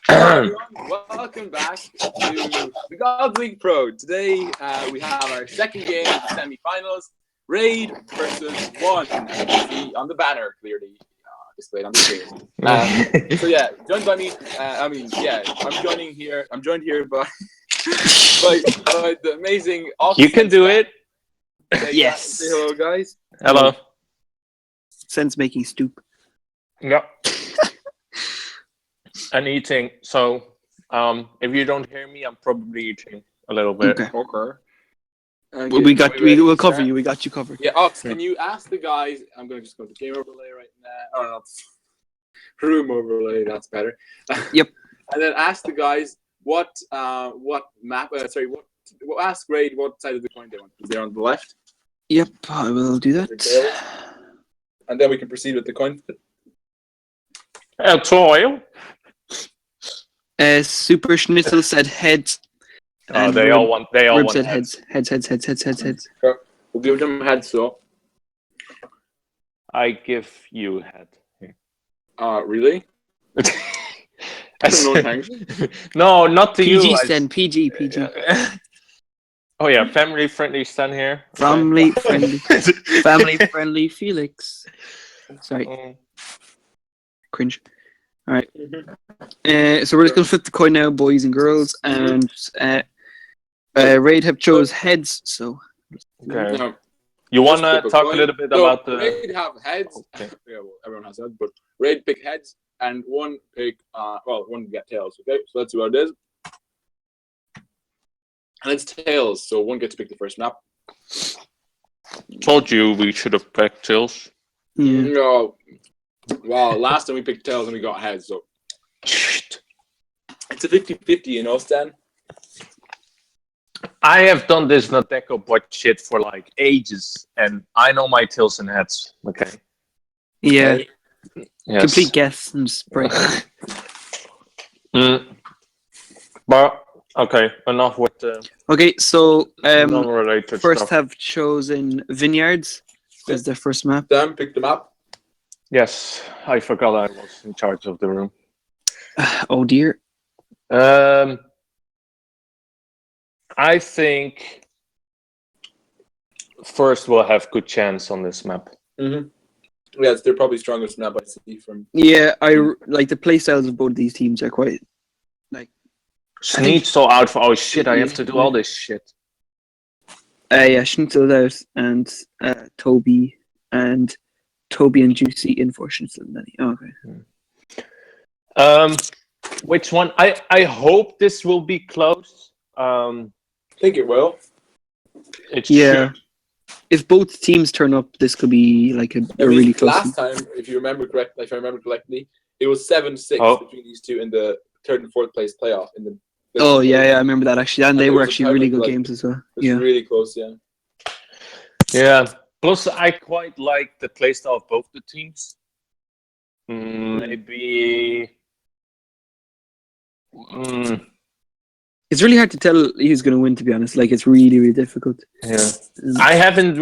Welcome back to the Gods League Pro. Today we have our second game of the semi-finals. Raid versus one, as you can see on the banner clearly displayed on the screen. So yeah, joined by me. I'm joined here by by the amazing. You can do it. Yes. Say hello, guys. Hello. Sense making stoop. Yep. And eating. So, if you don't hear me, I'm probably eating a little bit. Okay. Okay. We'll cover you. We got you covered. Yeah, Ox, can you ask the guys? I'm going to just go to game overlay right now. Oh, no, room overlay. That's better. Yep. And then ask the guys what map? Ask Raid what side of the coin they want. Is they on the left? Yep, I will do that. And then we can proceed with the coin. Toil. Super Schnitzel said heads. Oh, they all want said heads. Heads. We'll give them heads, so. I give you head. Really? No, thanks. No, not to you. PG Sten, PG. Oh yeah, family friendly Sten here. Family friendly Felix. Sorry. Cringe. All right. So we're just gonna flip the coin now, boys and girls, and Raid have chose heads. So. Okay. No. You wanna talk a little bit about the? Raid have heads. Okay. Yeah, well, everyone has heads, but Raid pick heads, and one pick. One get tails. Okay, so that's what it is. And it's tails, so one gets to pick the first map. Told you we should have picked tails. Yeah. No. Well, last time we picked tails and we got heads, so Shit. it's a 50-50, you know, Stan. I have done this Nadeco bot shit for like ages, and I know my tails and heads. Okay. Yeah. Right? Yes. Complete guess and spray. But okay, enough with the Okay, so non-related first stuff. have chosen Vineyards as their first map. Dan, pick them up. Yes, I forgot I was in charge of the room. Oh dear. I think first we'll have good chance on this map. Mm-hmm. Yes, they're probably strongest map I see from. Yeah, I like the playstyles of both these teams are quite like. Sneed so out for shit. I have to do all this shit. Yeah, Schnitzel out and Toby and Juicy in for Schnitzel and Danny. Oh, okay. Which one? I hope this will be close. I think it will. It Yeah. should. If both teams turn up, this could be like a really close. Last time, if I remember correctly, it was 7-6 between these two in the third and fourth place playoff. Oh yeah, I remember that actually, and they were actually really good games as well. It was really close, yeah. Yeah. Plus, I quite like the playstyle of both the teams. Maybe. It's really hard to tell who's going to win, to be honest. Like, it's really, really difficult. Yeah. I haven't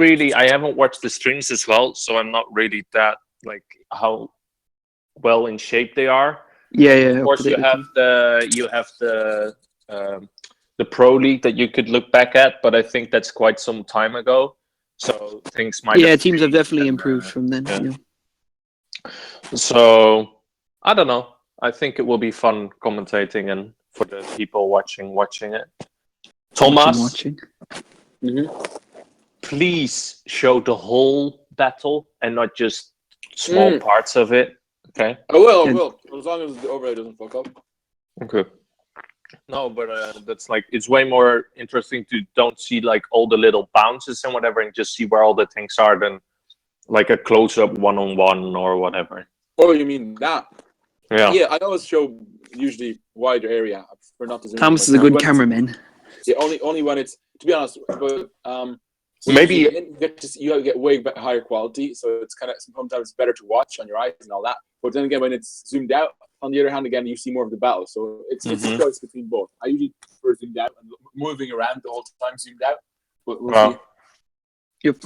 watched the streams as well, so I'm not really that, like, how well in shape they are. Yeah. Of course, you have the pro league that you could look back at, but I think that's quite some time ago. So things might. Yeah, teams have definitely improved from then. Yeah. So I don't know. I think it will be fun commentating and for the people watching it. Thomas, please show the whole battle and not just small parts of it. Okay. I will. As long as the overlay doesn't fuck up. Okay. No, but that's like, it's way more interesting to don't see like all the little bounces and whatever and just see where all the things are than like a close-up one-on-one or whatever. Oh, you mean that? Yeah. Yeah, I always show usually wider area for not to zoom. Thomas is a good cameraman. Yeah, only when it's, to be honest, but maybe you get way higher quality, so it's kind of sometimes better to watch on your eyes and all that. But then again, when it's zoomed out, on the other hand, again, you see more of the battle. So it's a choice between both. I usually prefer zoomed out and moving around the whole time zoomed out. But we'll see. Yep.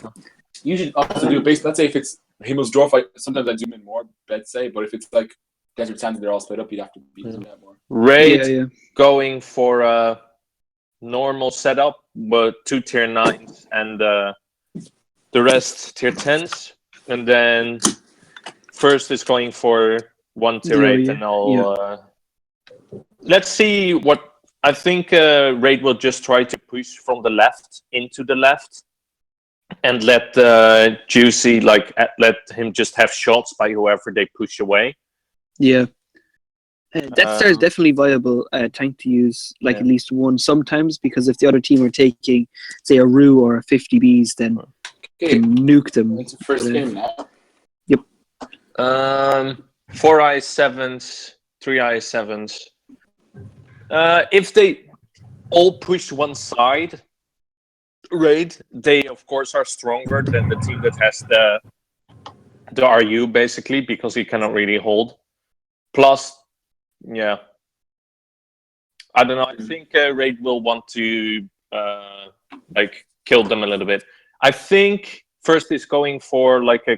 Usually, also do based. Let's say if it's Himmel's draw fight, sometimes I zoom in more. Let's say, but if it's like Desert Sands, they're all split up. You'd have to beat them that more. Raid Yeah. going for a normal setup, but 2 tier 9s and the rest tier 10s. And then first is going for 1 tier 8, and I'll let's see what I think. Raid will just try to push from the left into the left, and let Juicy let him just have shots by whoever they push away. Yeah. Death Star is definitely viable tank to use, like at least one sometimes, because if the other team are taking, say, a Rue or a 50Bs, then you can nuke them. It's the first game now. Yep. 4 i7s, 3 i7s. If they all push one side, Raid, they of course are stronger than the team that has the RU basically, because he cannot really hold. Plus, yeah, I don't know. I think Raid will want to kill them a little bit. I think first is going for like a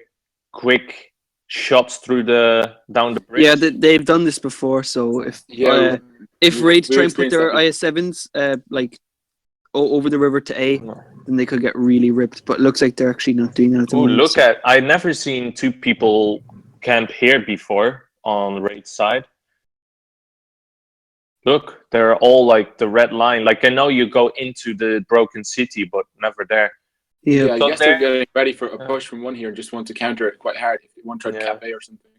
quick shots through down the bridge. Yeah, they've done this before. So if Raid try and put their IS7s over the river to A, then they could get really ripped. But it looks like they're actually not doing that at the moment. I've never seen 2 people camp here before on Raid's side. Look, they're all like the red line. Like I know you go into the broken city, but never there. Yeah, I guess they're getting ready for a push from one here. Just want to counter it quite hard. If they want to try to cap A or something.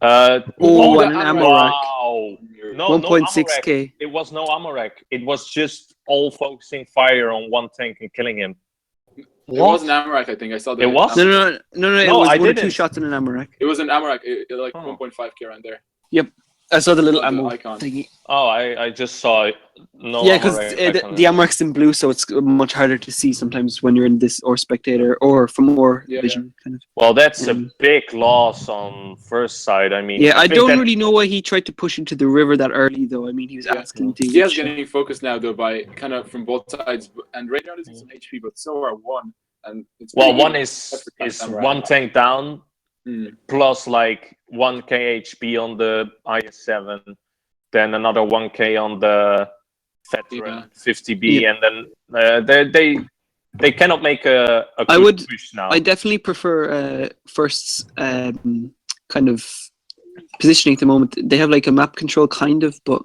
And an ammo rack. Wow. No, 1.6k. It was no ammo rack. It was just all focusing fire on one tank and killing him. It was an ammo rack, I think. I saw that. It was? No. It was 1 or 2 shots in an ammo rack. It was an ammo rack. It 1.5k around there. Yep. I saw the little ammo icon thingy. Oh, I just saw it. No, yeah, because the ammo rack's in blue, so it's much harder to see sometimes when you're in this or spectator or from more vision. Kind of. Well, that's a big loss on first side. I mean, I don't really know why he tried to push into the river that early, though. I mean, he was asking to. He is getting focused now, though, by kind of from both sides. And Radar is some HP, but so are one. And it's one is one tank down. Plus like 1k HP on the IS7, then another 1k on the veteran 50B, and then they cannot make a good push now. I definitely prefer First's kind of positioning at the moment. They have like a map control kind of, but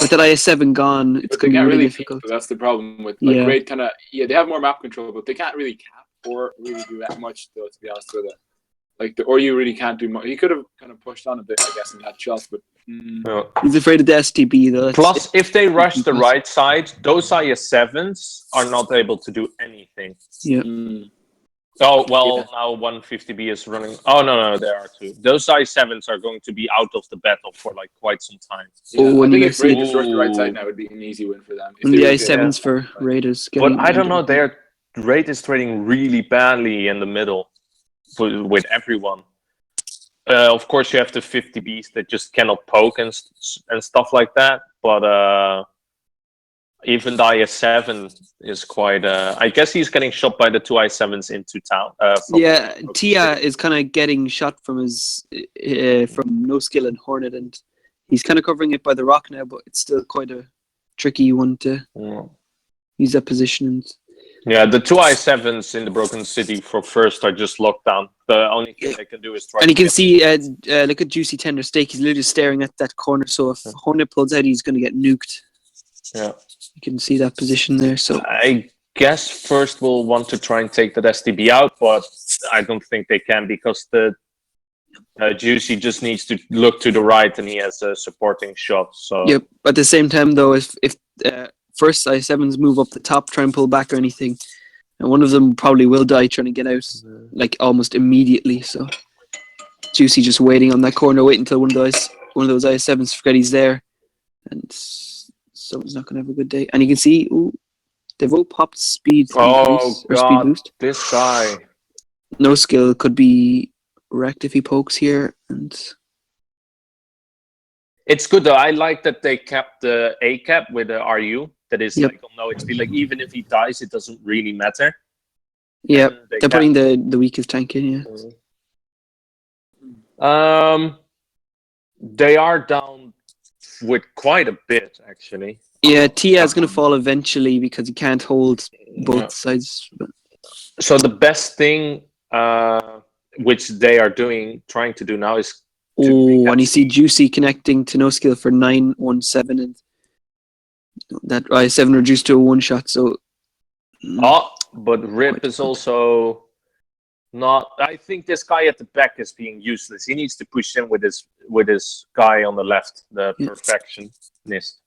with that IS7 gone, it's going to be really difficult. That's the problem with Raid kind of. Yeah, they have more map control, but they can't really cap or really do that much, though, to be honest with it. Or you really can't do much. He could have kind of pushed on a bit, I guess, in that shot, but he's afraid of the STB though. Plus, if they rush the right side, those IS7s are not able to do anything. Yeah. Oh well, now 150B is running. Oh no, there are 2. Those IS7s are going to be out of the battle for like quite some time. Yeah, I think if Raid just rushed the right side now, it would be an easy win for them. And the IS7s for Raiders. But I don't know. Their Raid is trading really badly in the middle. With everyone, of course you have the 50Bs that just cannot poke and stuff like that. But even the IS7 is quite. I guess he's getting shot by the 2 IS7s into town. Tia is kind of getting shot from his from No Skill and Hornet, and he's kind of covering it by the rock now. But it's still quite a tricky one to use that position. Yeah, the 2 I7s in the Broken City for first are just locked down. The only thing they can do is try. And you can see, look at Juicy Tender Steak. He's literally staring at that corner. So if Hornet pulls out, he's going to get nuked. Yeah, you can see that position there. So I guess first we'll want to try and take that STB out, but I don't think they can because the Juicy just needs to look to the right, and he has a supporting shot. So yep. At the same time, though, if first I7s move up the top, try and pull back or anything, and one of them probably will die trying to get out, like almost immediately. So Juicy just waiting on that corner, waiting until one of those IS7s forget he's there, and someone's not going to have a good day. And you can see, they've all popped speed increase, or speed boost. This guy, No Skill could be wrecked if he pokes here, and it's good though. I like that they kept the A cap with the RU. That is like on no HP. Like even if he dies, it doesn't really matter. Yeah, they're putting the weakest tank in. They are down with quite a bit, actually. Yeah, Tia is going to fall eventually because he can't hold both Yeah. sides. But So the best thing, which they are trying to do now, is to make and you see FC. Juicy connecting to no skill for 917, and that I7 reduced to a one shot. So Oh, but Rip quite is different. also not. I think this guy at the back is being useless. He needs to push in with his guy on the left, the Yeah. perfectionist.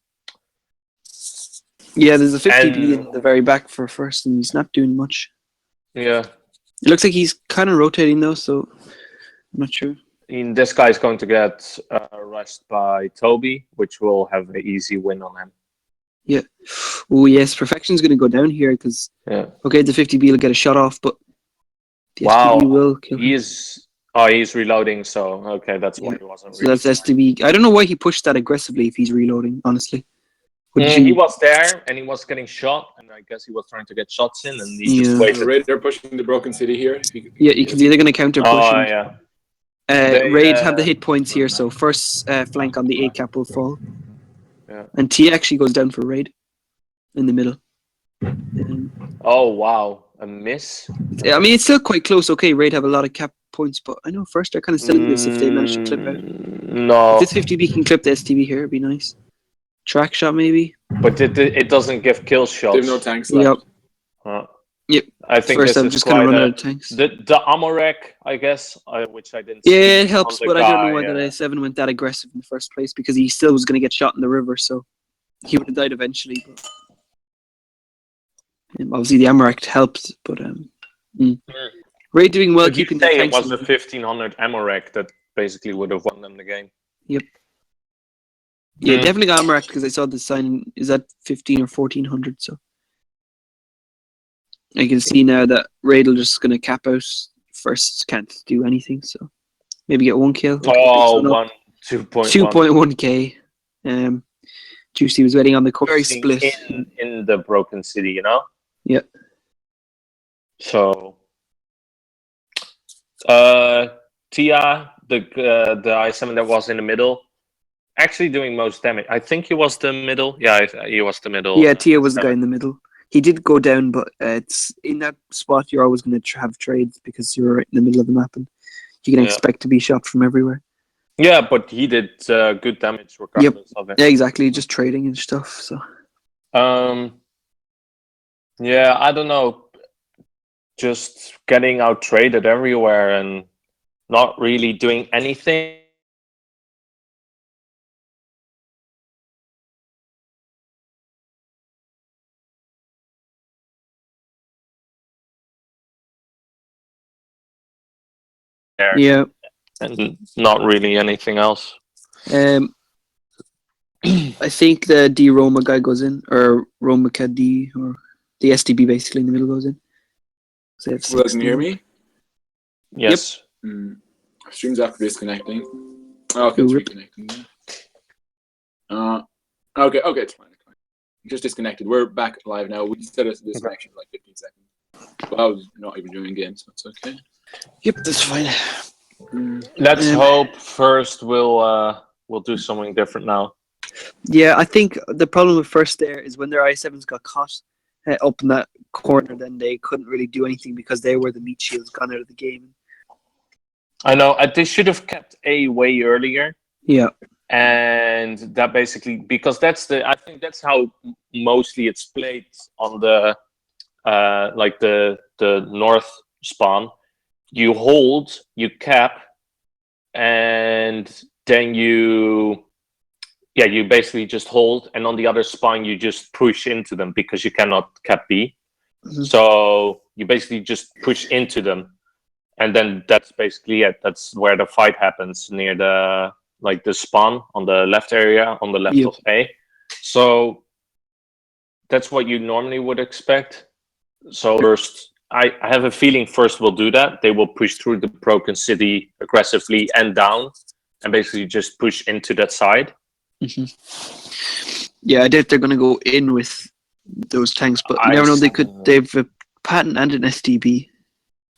Yeah, there's a 50B And in the very back for first, and he's not doing much. yeah, It looks like he's kind of rotating though, so I'm not sure. this guy is going to get rushed by Toby, which will have an easy win on him. Yeah. Oh yes, Perfection's going to go down here because Yeah. okay, the 50B will get a shot off, but the Wow, STB will kill him. he's reloading. So okay, that's why Yeah. he wasn't. So that's STB. I don't know why he pushed that aggressively if he's reloading. Honestly, would He you? was there and he was getting shot, and I guess he was trying to get shots in, and he just Yeah. waited. Raider pushing the Broken City here. Yeah, because they're going to counter push. Oh and, yeah. They, Raid have the hit points here, so first flank on the A cap will fall. Yeah. And T actually goes down for Raid in the middle. Oh wow, a miss. I mean, it's still quite close. Okay, Raid have a lot of cap points, but I know first they're kind of selling this if they manage to clip out. No, If this 50B can clip the STV here, it'd be nice. Track shot maybe. but it doesn't give kill They shots. have no tanks left. Yep. Uh, Yep. I think First, this I'm is just going to quite run a out of tanks. the ammo rack, I guess, which I didn't Yeah, see. it helps, on the but I don't know why guy, that A7 went that aggressive in the first place because he still was going to get shot in the river, so he would have died eventually. But obviously, the Amarak helped, but Ray doing well, But you keeping their say it tanks. was the 1500 ammo rack that basically would have won them the game. Yep. Yeah, Hmm. definitely got Amarak because I saw the sign is that 15 or 1400. So I can see now that Raid'll just going to cap out first. Can't do anything, so maybe get one kill. Okay, Oh, so 2.1. 2.1k. Juicy was waiting on the very split. in the Broken City, you know? Yeah. So, Tia, the I7 that was in the middle, actually doing most damage. I think he was the middle. Yeah, he was the middle. Yeah, Tia was the guy in the middle. He did go down, but it's in that spot you're always going to have trades because you're right in the middle of the map and you can expect to be shot from everywhere. Yeah, but he did good damage regardless of it. Yeah, exactly. Just trading and stuff. So. Yeah, I don't know. Just getting out traded everywhere and not really doing anything. Yeah. And not really anything else. I think the D Roma guy goes in, or Roma D, or the STB basically in the middle goes in. So Well, can you hear me? Yes. Stream's after disconnecting. Oh, okay, it's reconnecting. Okay, it's fine. Just disconnected. We're back live now. We set us disconnection for like 15 seconds. Well, I was not even doing games, so it's okay. Yep, that's fine. Let's hope first we'll do something different now. Yeah, I think the problem with first there is when their I7s got caught up in that corner, then they couldn't really do anything because they were the meat shields gone out of the game. I know. They should have kept A way earlier. Yeah. And that basically, because I think that's how mostly it's played on the like the north spawn. You hold, you cap, and then you basically just hold, and on the other spawn you just push into them because you cannot cap B. Mm-hmm. So you basically just push into them, and then that's basically it. That's where the fight happens, near the spawn on the left area, on the left of A. So that's what you normally would expect. So first, I have a feeling first we'll do that. They will push through the Broken City aggressively and down, and basically just push into that side. Mm-hmm. Yeah, I doubt they're going to go in with those tanks, but you never know. They have a Patton and an STB.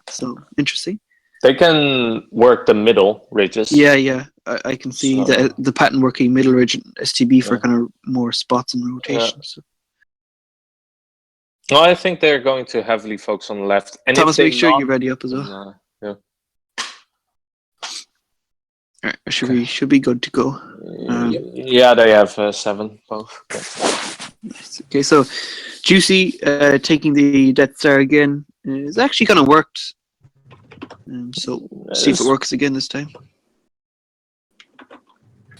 So interesting. They can work the middle ridges. Yeah. I can see So- the pattern working middle ridge and STB for Yeah. kind of more spots and rotations. So. No, I think they're going to heavily focus on the left. And Thomas, if they make sure not, you're ready up as well. then, yeah. All right, should be good to go. Yeah, they have 7 both. Nice. Okay, so Juicy taking the Death Star again. It's actually kind of worked. So see if it works again this time.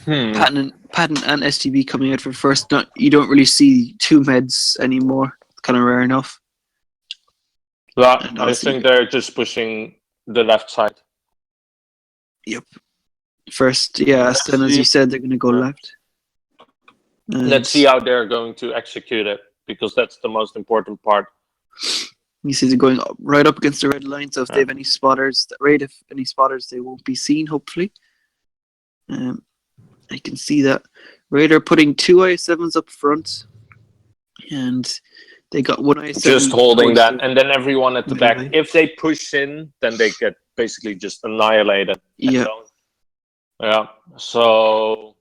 Patton and STB coming out for first. You don't really see 2 meds anymore. It's kind of rare enough. Yeah, I think they're just pushing the left side. Yep. First, yeah, as soon as you said, they're going to go left. And let's see how they're going to execute it, because that's the most important part. You see they're going right up against the red line, so if they have any spotters, they won't be seen, hopefully. I can see that. Raider putting 2 i7s up front, and they got 1 i7. Just holding that, and then everyone at the back. If they push in, then they get basically just annihilated. Yeah. Yeah. So,